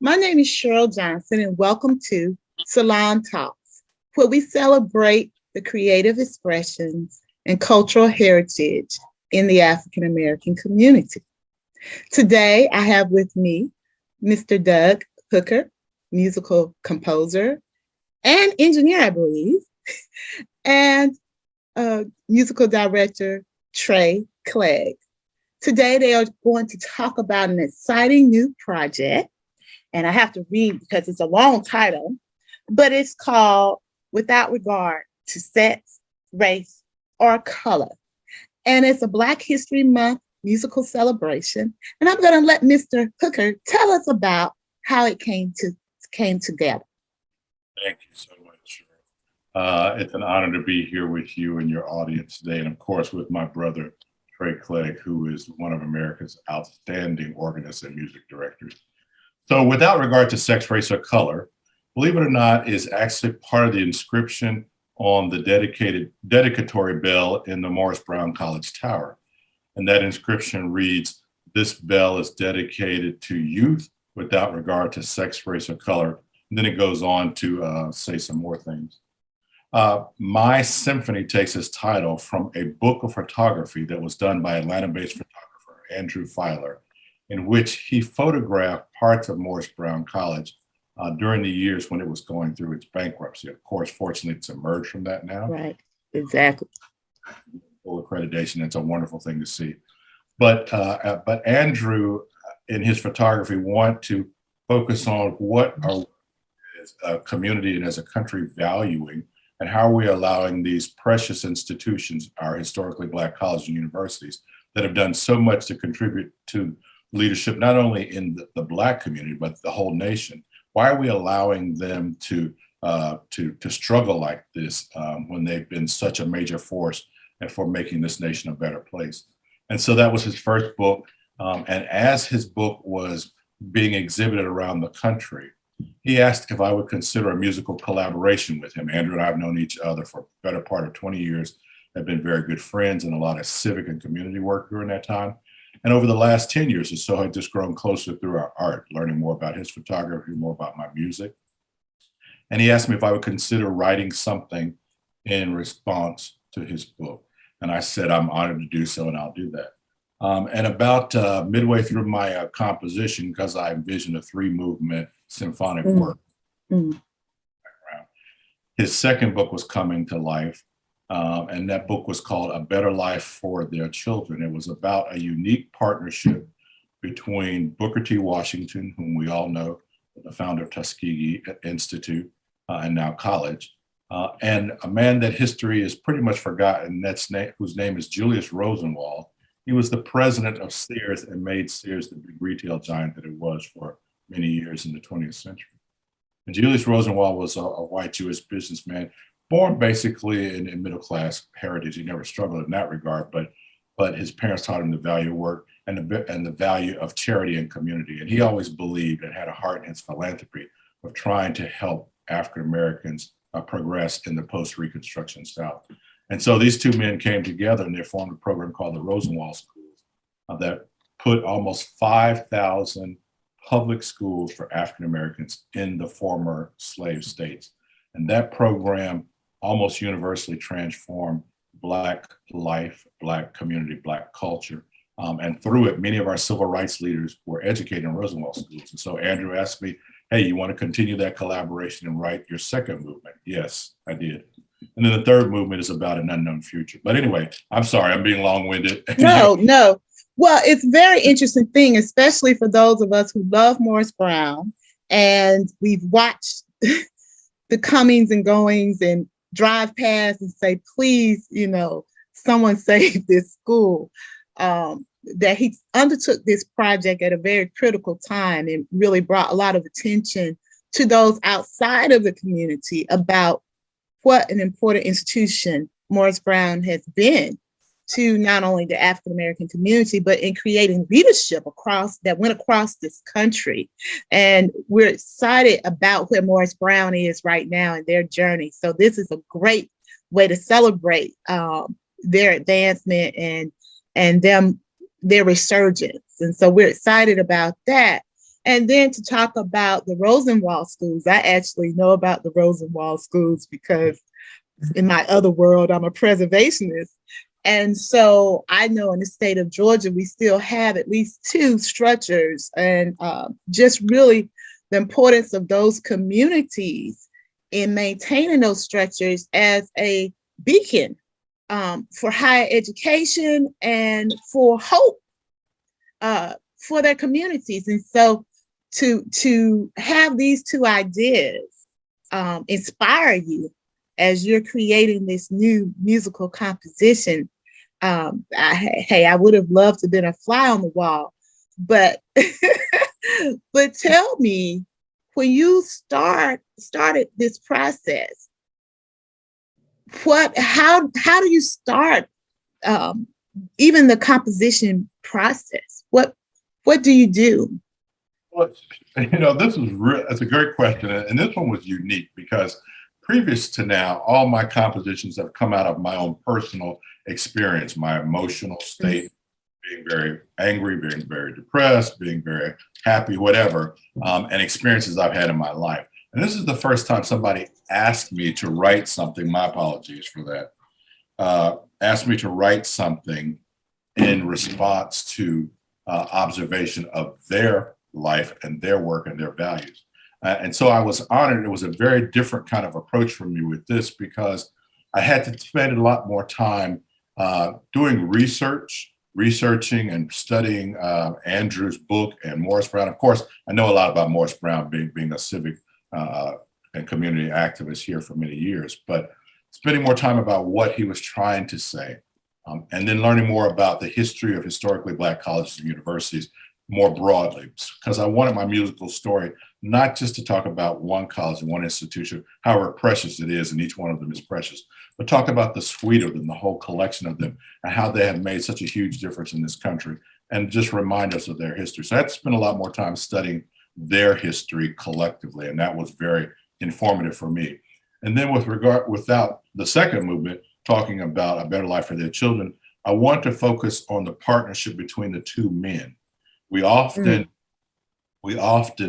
My name is Cheryl Johnson, and welcome to Salon Talks, where we celebrate the creative expressions and cultural heritage in the African American community. Today, I have with me Mr. Doug Hooker, musical composer and engineer, I believe, and musical director Trey Clegg. Today, they are going to talk about an exciting new project, and I have to read because it's a long title, but it's called Without Regard to Sex, Race, or Color. And it's a Black History Month musical celebration. And I'm going to let Mr. Hooker tell us about how it came together. Thank you so much. It's an honor to be here with you and your audience today, and of course with my brother, Trey Clegg, who is one of America's outstanding organists and music directors. So without regard to sex, race, or color, believe it or not, is actually part of the inscription on the dedicatory bell in the Morris Brown College Tower. And that inscription reads, "This bell is dedicated to youth without regard to sex, race, or color." And then it goes on to say some more things. My symphony takes its title from a book of photography that was done by Atlanta-based photographer Andrew Filer, in which he photographed parts of Morris Brown College during the years when it was going through its bankruptcy. Of course, fortunately, it's emerged from that now. Right, exactly. Full accreditation, it's a wonderful thing to see. But Andrew, in his photography, want to focus on what are as a community and as a country valuing, and how are we allowing these precious institutions, our historically Black colleges and universities, that have done so much to contribute to leadership, not only in the Black community, but the whole nation. Why are we allowing them to struggle like this when they've been such a major force and for making this nation a better place? And so that was his first book. And as his book was being exhibited around the country, he asked if I would consider a musical collaboration with him. Andrew and I have known each other for the better part of 20 years, have been very good friends, and a lot of civic and community work during that time. And over the last 10 years or so, I've just grown closer through our art, learning more about his photography, more about my music. And he asked me if I would consider writing something in response to his book. And I said, I'm honored to do so, and I'll do that. And about midway through my composition, because I envisioned a 3-movement symphonic work, his second book was coming to life. And that book was called A Better Life for Their Children. It was about a unique partnership between Booker T. Washington, whom we all know, the founder of Tuskegee Institute and now college, and a man that history is pretty much forgotten, whose name is Julius Rosenwald. He was the president of Sears and made Sears the big retail giant that it was for many years in the 20th century. And Julius Rosenwald was a white Jewish businessman, born basically in middle-class heritage. He never struggled in that regard, but his parents taught him the value of work and the value of charity and community. And he always believed and had a heart in his philanthropy of trying to help African Americans progress in the post-Reconstruction South. And so these two men came together and they formed a program called the Rosenwald Schools that put almost 5,000 public schools for African Americans in the former slave states. And that program almost universally transformed Black life, Black community, Black culture. And through it, many of our civil rights leaders were educated in Rosenwald schools. And so Andrew asked me, hey, you want to continue that collaboration and write your second movement? Yes, I did. And then the third movement is about an unknown future. But anyway, I'm sorry, I'm being long-winded. No. Well, it's a very interesting thing, especially for those of us who love Morris Brown and we've watched the comings and goings and drive past and say, please, someone save this school. That he undertook this project at a very critical time and really brought a lot of attention to those outside of the community about what an important institution Morris Brown has been to not only the African American community, but in creating leadership that went across this country. And we're excited about where Morris Brown is right now in their journey. So this is a great way to celebrate their advancement and their resurgence. And so we're excited about that. And then to talk about the Rosenwald Schools. I actually know about the Rosenwald Schools because in my other world, I'm a preservationist. And so I know in the state of Georgia, we still have at least two structures, and just really the importance of those communities in maintaining those structures as a beacon for higher education and for hope for their communities. And so to have these two ideas inspire you as you're creating this new musical composition, I would have loved to have been a fly on the wall, but but tell me, when you started this process, how do you start even the composition process? What do you do? Well, this is real. It's a great question, and this one was unique because previous to now, all my compositions have come out of my own personal experience, my emotional state, being very angry, being very depressed, being very happy, whatever, and experiences I've had in my life. And this is the first time somebody asked me to write something. My apologies for that. Asked me to write something in response to observation of their life and their work and their values. And so I was honored. It was a very different kind of approach for me with this because I had to spend a lot more time doing researching and studying Andrew's book and Morris Brown. Of course, I know a lot about Morris Brown being a civic and community activist here for many years, but spending more time about what he was trying to say, and then learning more about the history of historically Black colleges and universities more broadly, because I wanted my musical story not just to talk about one college and one institution, however precious it is, and each one of them is precious, but talk about the suite of them, the whole collection of them, and how they have made such a huge difference in this country, and just remind us of their history. So I had to spend a lot more time studying their history collectively, and that was very informative for me. And then without the second movement, talking about a better life for their children, I want to focus on the partnership between the two men. We often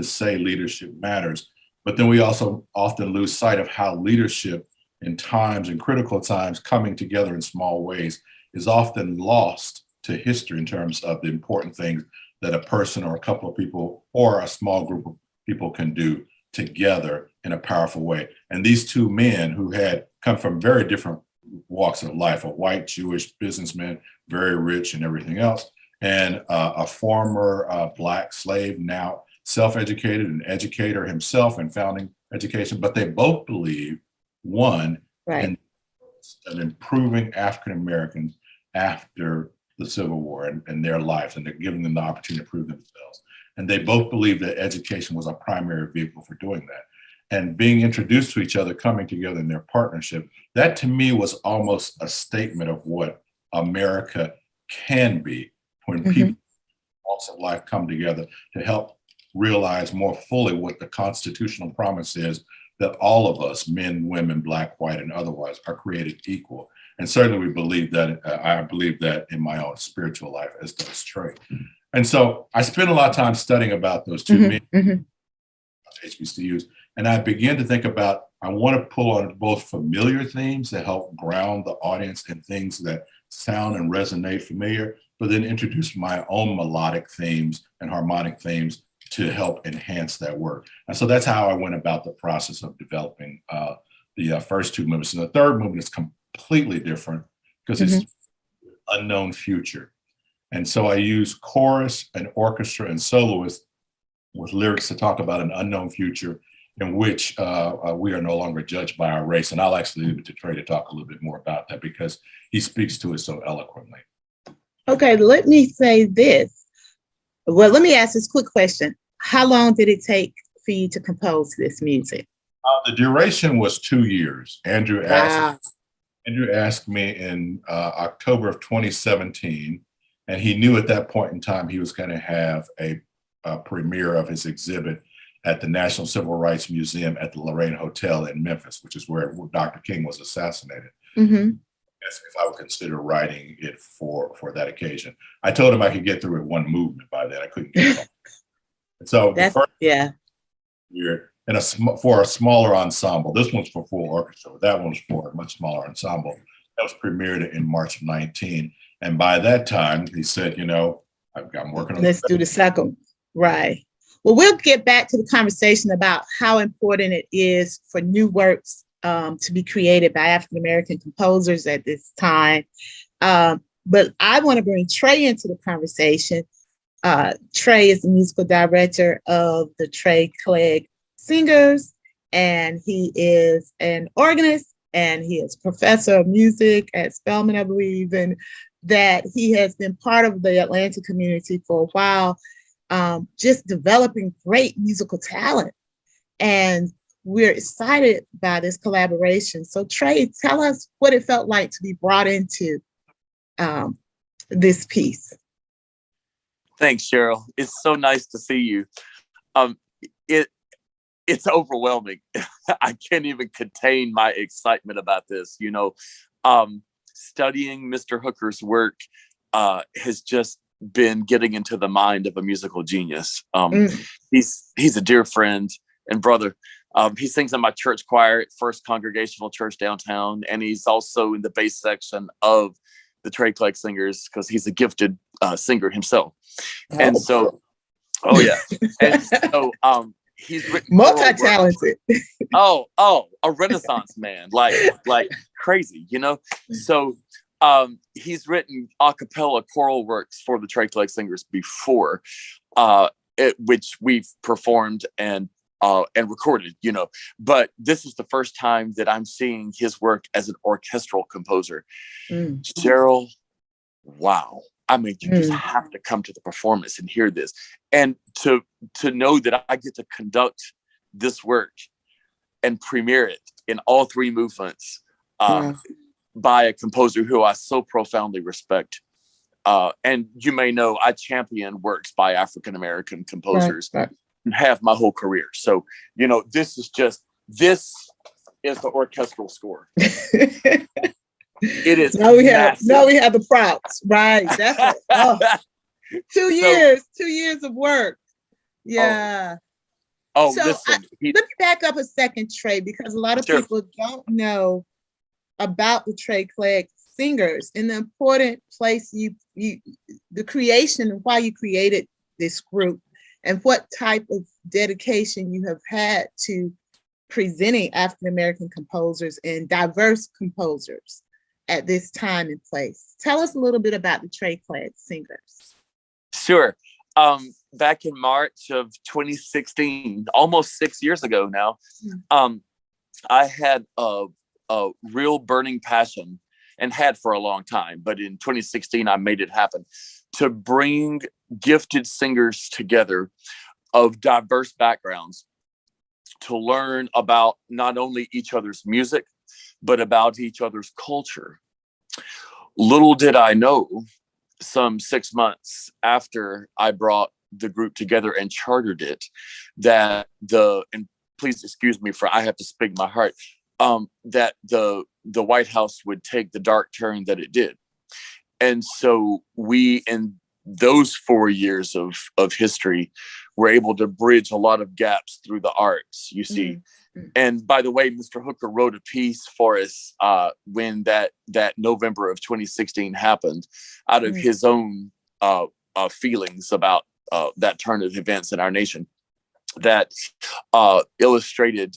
say leadership matters, but then we also often lose sight of how leadership in critical times, coming together in small ways is often lost to history in terms of the important things that a person or a couple of people or a small group of people can do together in a powerful way. And these two men who had come from very different walks of life, a white Jewish businessman, very rich and everything else, and a former Black slave, now self-educated, an educator himself and founding education, but they both believe, one, in improving African Americans after the Civil War and their lives, and they're giving them the opportunity to prove themselves. And they both believe that education was a primary vehicle for doing that. And being introduced to each other, coming together in their partnership, that to me was almost a statement of what America can be when people walks of life come together to help realize more fully what the constitutional promise is, that all of us, men, women, Black, white, and otherwise, are created equal. And certainly we believe that, I believe that in my own spiritual life, as does Trey. And so I spent a lot of time studying about those two men, HBCUs, and I began to think about, I want to pull on both familiar themes that help ground the audience in things that sound and resonate familiar, but then introduce my own melodic themes and harmonic themes to help enhance that work. And so that's how I went about the process of developing the first two movements. And the third movement is completely different because it's unknown future. And so I use chorus and orchestra and soloists with lyrics to talk about an unknown future in which we are no longer judged by our race. And I'll actually leave it to Trey to talk a little bit more about that because he speaks to it so eloquently. Okay, let me say this. Well, let me ask this quick question. How long did it take for you to compose this music? The duration was 2 years. Andrew asked me in October of 2017, and he knew at that point in time he was going to have a premiere of his exhibit at the National Civil Rights Museum at the Lorraine Hotel in Memphis, which is where Dr. King was assassinated. Asked me if I would consider writing it for that occasion. I told him I could get through it one movement by then. I couldn't get it all. So the That's, first yeah. year, and for a smaller ensemble, this one's for full orchestra, but that one's for a much smaller ensemble. That was premiered in March of 19. And by that time, he said, you know, I'm working on Let's do the second. Right. Well, we'll get back to the conversation about how important it is for new works to be created by African American composers at this time. But I want to bring Trey into the conversation. Trey is the musical director of the Trey Clegg Singers, and he is an organist, and he is professor of music at Spelman, I believe, and that he has been part of the Atlanta community for a while, just developing great musical talent. And we're excited by this collaboration. So Trey, tell us what it felt like to be brought into this piece. Thanks, Cheryl. It's so nice to see you. It's overwhelming. I can't even contain my excitement about this. You know, studying Mr. Hooker's work has just been getting into the mind of a musical genius. He's a dear friend and brother. He sings in my church choir at First Congregational Church downtown, and he's also in the bass section of the Trey Clegg Singers because he's a gifted singer himself. Oh. And so, oh yeah, and so he's written multi-talented. A Renaissance man, like crazy, you know. So he's written a cappella choral works for the Trey Clegg Singers before, which we've performed and recorded, you know. But this is the first time that I'm seeing his work as an orchestral composer. Cheryl, wow. I mean, you just have to come to the performance and hear this. And to know that I get to conduct this work and premiere it in all three movements by a composer who I so profoundly respect. And you may know I champion works by African-American composers and have my whole career. So, you know, this is the orchestral score. It is now we have the props, right? That's 2 years of work. Yeah. So listen, let me back up a second, Trey, because a lot of people don't know about the Trey Clegg Singers and the important place the creation and why you created this group and what type of dedication you have had to presenting African American composers and diverse composers at this time and place. Tell us a little bit about the Trey Clegg Singers. Sure. Back in March of 2016, almost 6 years ago now, I had a real burning passion, and had for a long time, but in 2016, I made it happen, to bring gifted singers together of diverse backgrounds to learn about not only each other's music, but about each other's culture. Little did I know, some 6 months after I brought the group together and chartered it, that and please excuse me for I have to speak my heart, that the White House would take the dark turn that it did. And so we, in those 4 years of history, were able to bridge a lot of gaps through the arts, you see. And by the way, Mr. Hooker wrote a piece for us when that November of 2016 happened, out of his own feelings about that turn of events in our nation, that illustrated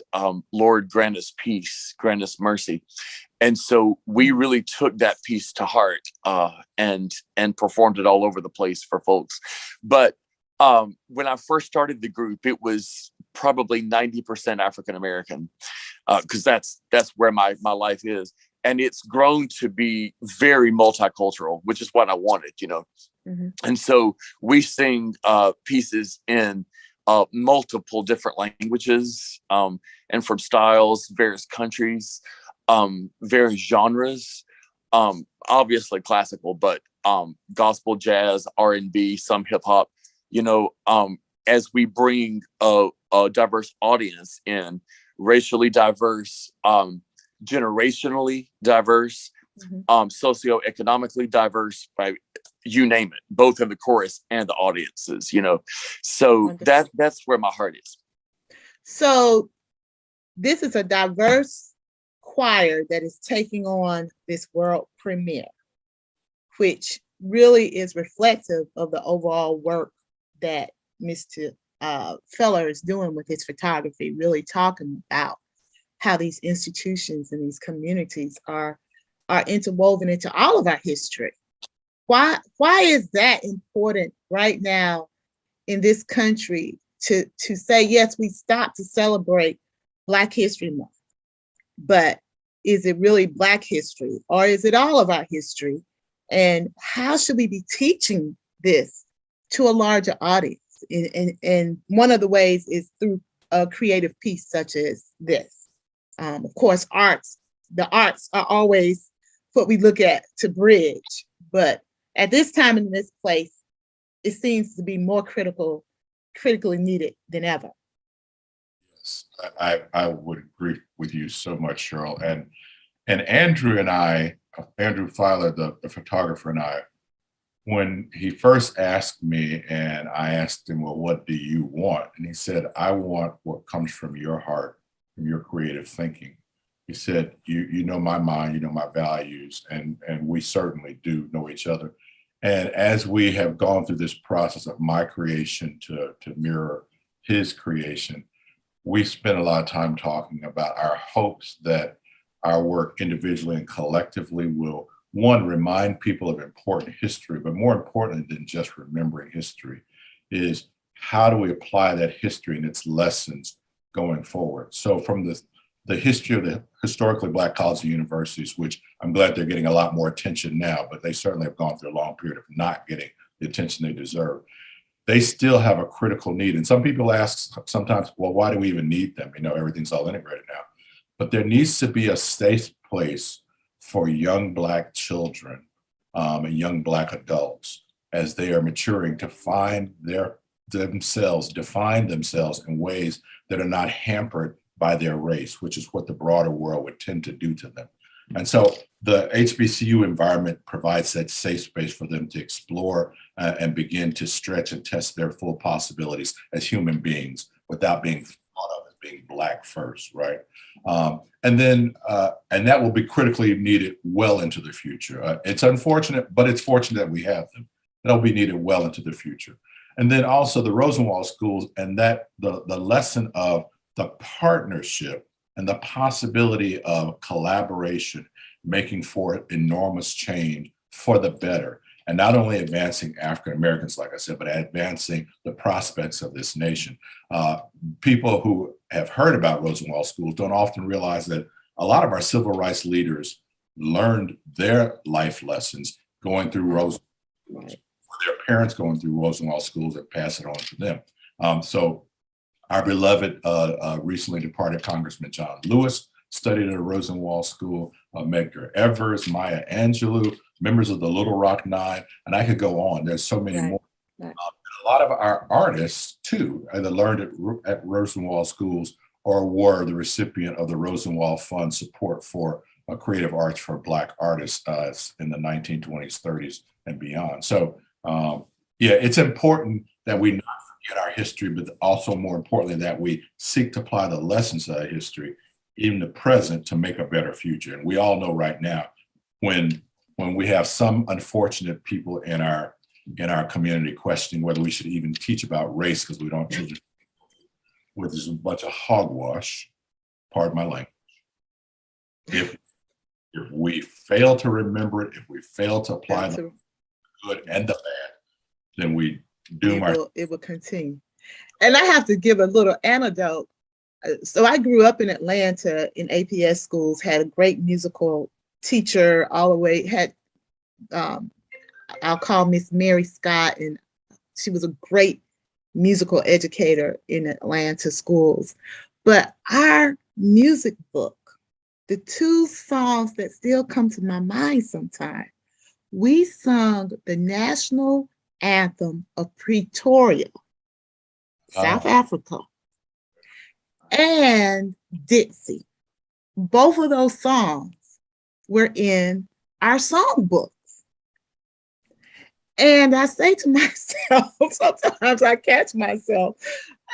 Lord, grant us peace, grant us mercy. And so we really took that piece to heart and performed it all over the place for folks. But when I first started the group, it was probably 90% African-American, because that's where my life is. And it's grown to be very multicultural, which is what I wanted, you know. And so we sing pieces in multiple different languages and from styles, various countries, various genres, obviously classical, but gospel, jazz, R&B, some hip hop, you know, as we bring a diverse audience in, racially diverse, generationally diverse, socioeconomically diverse, right? you name it, both in the chorus and the audiences, you know. So Wonderful. that's where my heart is. So this is a diverse choir that is taking on this world premiere, which really is reflective of the overall work that Mr. Feller is doing with his photography, really talking about how these institutions and these communities are interwoven into all of our history. Why is that important right now in this country to say, yes, we stopped to celebrate Black History Month, but is it really Black history, or is it all of our history? And how should we be teaching this to a larger audience? And one of the ways is through a creative piece such as this. Of course, the arts are always what we look at to bridge, but at this time in this place, it seems to be more critically needed than ever. Yes, I would agree with you so much, Cheryl. And Andrew and I, Andrew Filer, the photographer, and I, when he first asked me and I asked him, well, what do you want? And he said, I want what comes from your heart, from your creative thinking. He said, you know my mind, you know my values, and we certainly do know each other. And as we have gone through this process of my creation to mirror his creation, we spent a lot of time talking about our hopes that our work individually and collectively will, one, remind people of important history, but more important than just remembering history is how do we apply that history and its lessons going forward? So from the history of the historically Black colleges and universities, which I'm glad they're getting a lot more attention now, but they certainly have gone through a long period of not getting the attention they deserve. They still have a critical need. And some people ask sometimes, well, why do we even need them? You know, everything's all integrated now. But there needs to be a safe place for young Black children and young Black adults as they are maturing to find themselves, define themselves in ways that are not hampered by their race, which is what the broader world would tend to do to them. And so the HBCU environment provides that safe space for them to explore and begin to stretch and test their full possibilities as human beings without being thought of as being Black first, right? And that will be critically needed well into the future. It's unfortunate, but it's fortunate that we have them. They'll be needed well into the future. And then also the Rosenwald Schools and that the lesson of the partnership and the possibility of collaboration, making for enormous change for the better. And not only advancing African Americans, like I said, but advancing the prospects of this nation. People who have heard about Rosenwald Schools don't often realize that a lot of our civil rights leaders learned their life lessons going through Rosenwald Schools, their parents going through Rosenwald Schools and pass it on to them. So our beloved recently departed Congressman John Lewis studied at a Rosenwald School, Medgar Evers, Maya Angelou, members of the Little Rock Nine, and I could go on. There's so many more. Right. A lot of our artists, too, either learned at Rosenwald Schools or were the recipient of the Rosenwald Fund support for creative arts for Black artists in the 1920s, 30s, and beyond. So, yeah, it's important that we not forget our history, but also more importantly, that we seek to apply the lessons of that history in the present to make a better future. And we all know right now, when we have some unfortunate people in our community questioning whether we should even teach about race because we don't teach it, which is a bunch of hogwash, pardon my language. If we fail to remember it, if we fail to apply the good and the bad, then we doom it will continue. And I have to give a little anecdote. So I grew up in Atlanta in APS schools, had a great musical teacher all the way, had, I'll call Miss Mary Scott, and she was a great musical educator in Atlanta schools. But our music book, the two songs that still come to my mind sometimes, we sung the national anthem of Pretoria, South Africa, and Dixie. Both of those songs were in our songbooks. And I say to myself, sometimes I catch myself,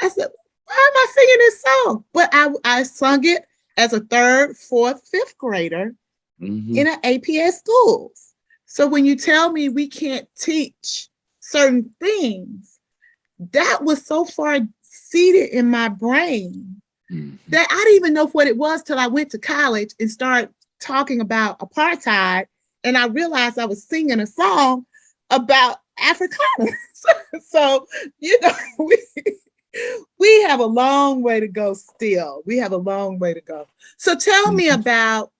I said, why am I singing this song? But I sung it as a third, fourth, fifth grader in an APS schools. So when you tell me we can't teach certain things, that was so far seated in my brain that I didn't even know what it was till I went to college and started talking about apartheid. And I realized I was singing a song about Afrikaners. So, you know, we have a long way to go still. We have a long way to go. So tell me about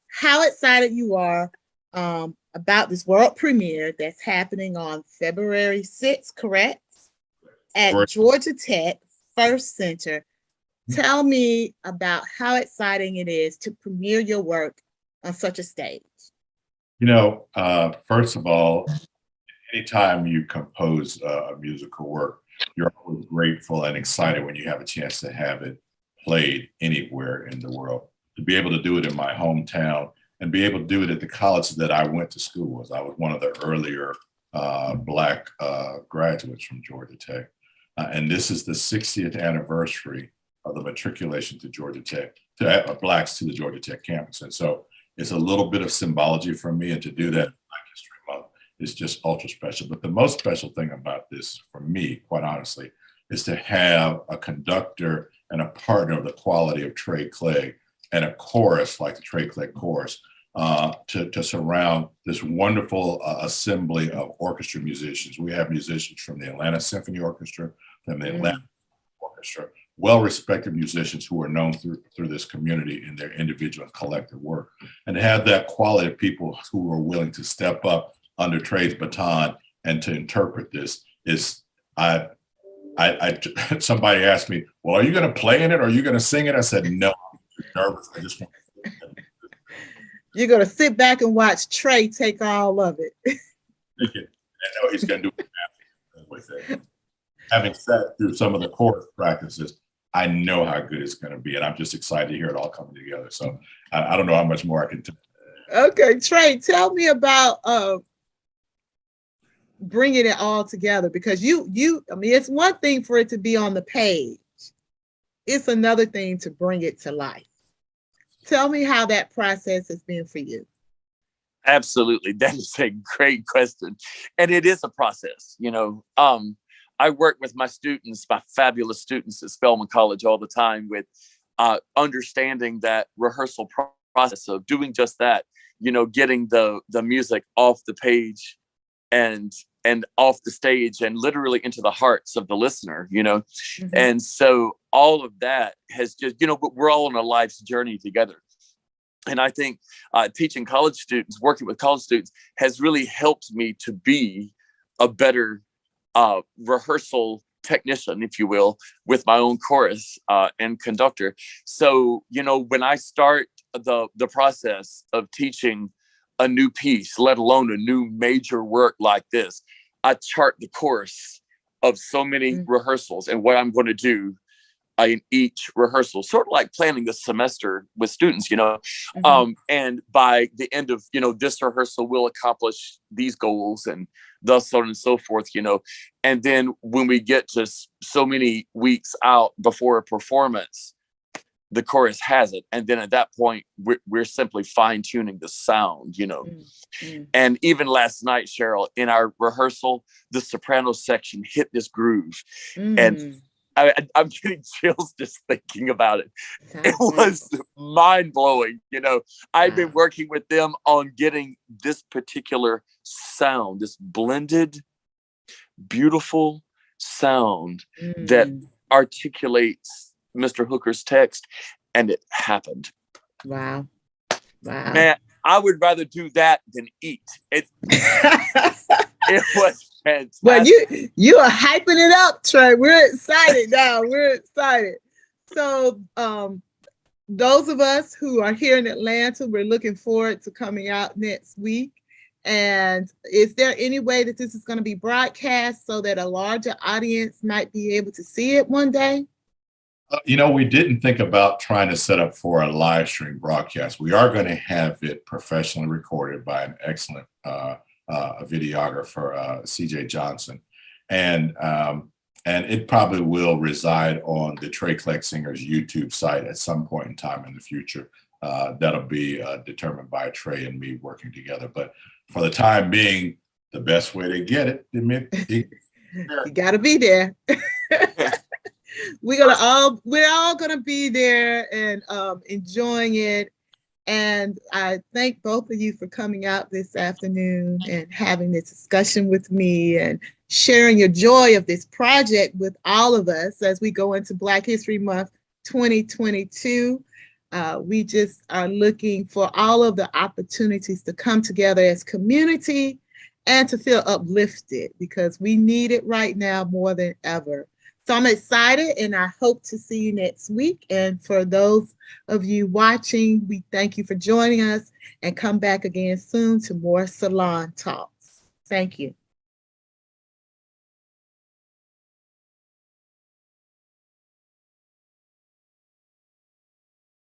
how excited you are about this world premiere that's happening on February 6th, correct? At Georgia Tech First Center. Tell me about how exciting it is to premiere your work on such a stage. You know, first of all, anytime you compose a musical work, you're always grateful and excited when you have a chance to have it played anywhere in the world. To be able to do it in my hometown and be able to do it at the college that I went to school with. I was one of the earlier Black graduates from Georgia Tech. And this is the 60th anniversary of the matriculation to Georgia Tech, to Blacks to the Georgia Tech campus. And so it's a little bit of symbology for me, and to do that in Black History Month is just ultra special. But the most special thing about this for me, quite honestly, is to have a conductor and a partner of the quality of Trey Clegg and a chorus like the Trey Clegg chorus to surround this wonderful assembly of orchestra musicians. We have musicians from the Atlanta Symphony Orchestra, from the Atlanta Orchestra, well-respected musicians who are known through this community in their individual and collective work. And to have that quality of people who are willing to step up under Trey's baton and to interpret this is, somebody asked me, well, are you going to play in it? Or are you going to sing it? I said, no, I'm nervous. I just want to. You're going to sit back and watch Trey take all of it. I know he's going to do it with it. Having sat through some of the chorus practices, I know how good it's going to be, and I'm just excited to hear it all coming together. So I don't know how much more I can tell. Okay, Trey, tell me about bringing it all together, because I mean, it's one thing for it to be on the page. It's another thing to bring it to life. Tell me how that process has been for you. Absolutely. That is a great question. And it is a process, you know. I work with my students, my fabulous students at Spelman College all the time with understanding that rehearsal process of doing just that, you know, getting the music off the page and off the stage and literally into the hearts of the listener, you know. And so all of that has just, you know, we're all on a life's journey together. And I think teaching college students, working with college students has really helped me to be a better rehearsal technician, if you will, with my own chorus and conductor. So, you know, when I start the process of teaching a new piece, let alone a new major work like this, I chart the course of so many rehearsals and what I'm going to do in each rehearsal, sort of like planning the semester with students, you know. And by the end of, you know, this rehearsal will accomplish these goals and thus on and so forth, you know. And then when we get to so many weeks out before a performance, the chorus has it. And then at that point, we're simply fine tuning the sound, you know. And even last night, Cheryl, in our rehearsal, the soprano section hit this groove. And I'm getting chills just thinking about it. It was mind blowing. You know, I've been working with them on getting this particular sound, this blended, beautiful sound that articulates Mr. Hooker's text, and it happened. Wow. Man, I would rather do that than eat. It was fantastic. Well, you are hyping it up, Trey. We're excited now. We're excited. So those of us who are here in Atlanta, we're looking forward to coming out next week. And is there any way that this is going to be broadcast so that a larger audience might be able to see it one day? You know, we didn't think about trying to set up for a live stream broadcast. We are going to have it professionally recorded by an excellent a videographer, CJ Johnson. And it probably will reside on the Trey Clegg Singers YouTube site at some point in time in the future. That'll be determined by Trey and me working together. But for the time being, the best way to get it, you got to be there. We're all gonna be there and enjoying it. And I thank both of you for coming out this afternoon and having this discussion with me and sharing your joy of this project with all of us as we go into Black History Month 2022. We just are looking for all of the opportunities to come together as community and to feel uplifted, because we need it right now more than ever. So I'm excited, and I hope to see you next week. And for those of you watching, we thank you for joining us, and come back again soon to more Salon Talks. Thank you.